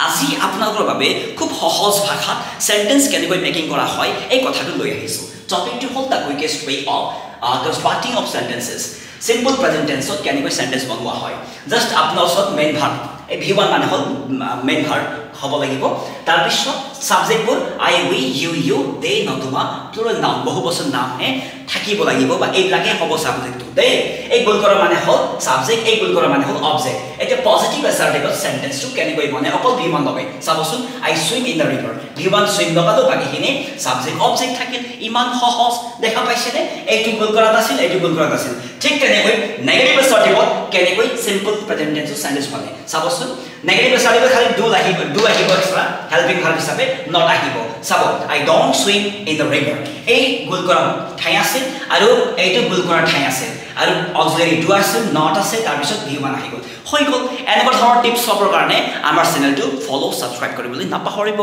আজি আপোনালোকৰ বাবে খুব সহজ ভাষাত সেন্টেন্স কেনেকৈ মেকিং কৰা হয় এই কথাটো লৈ আহিছো টপিকটো হ'ল the quickest way of constructing of sentences simple present tense ত কেনেকৈ সেন্টেন্স বনোৱা হয় জাস্ট আপোনাৰ ওচৰত মেইন ভাৰ্ব এই v1 মানে হ'ল মেইন ভাৰ্ব হ'ব লাগিব তাৰ পিছত সাবজেক্টবোৰ I we you they নতুবা প্লুৰাল নাউন বহুবচন নাম হে থাকিব লাগিব বা এইবিলাকে হ'ব সাবজেক্টটো দেই এই গুণ কৰা মানে হ'ল সাবজেক্ট এই গুণ কৰা মানে হ'ল অবজেক্ট এটা পজিটিভ অ্যাসার্টিভ সেন্টেন্সটো কেনেকৈ বনে অকল v1 লগাই চাবচোন I swim in the river v1 swim লগালো বাকিখিনি সাবজেক্ট অবজেক্ট থাকিল ইমান সহজ দেখা পাইছেনে এইটো গুণ কৰাত আছিল এইটো গুণ কৰাত আছিল ঠিক তেনেকৈ নেগেটিভ অ্যাসাৰ্টিভত কেনেকৈ সিম্পল প্ৰেজেন্ট টেন্স সেন্টেন্স বনে চাবচোন নেগেটিভ অ্যাসাৰ্টিভ খালি do আহিব এক্সট্ৰা হেল্পিং ভার্ব হিচাপে not আহিব চাব I don't swim in the river এই গুণ কৰা ঠাই আছে আৰু এইটো গুণ কৰা ঠাই আছে আৰু অক্সিলাৰি do আছে not আছে তাৰ পিছত v1 আহি গ'ল হৈ গ'ল এনেকুৱা ধৰণৰ টিপছ পাবৰ কাৰণে আমাৰ চেনেলটো ফলো সাবস্ক্ৰাইব কৰিবলৈ নাপাহৰিব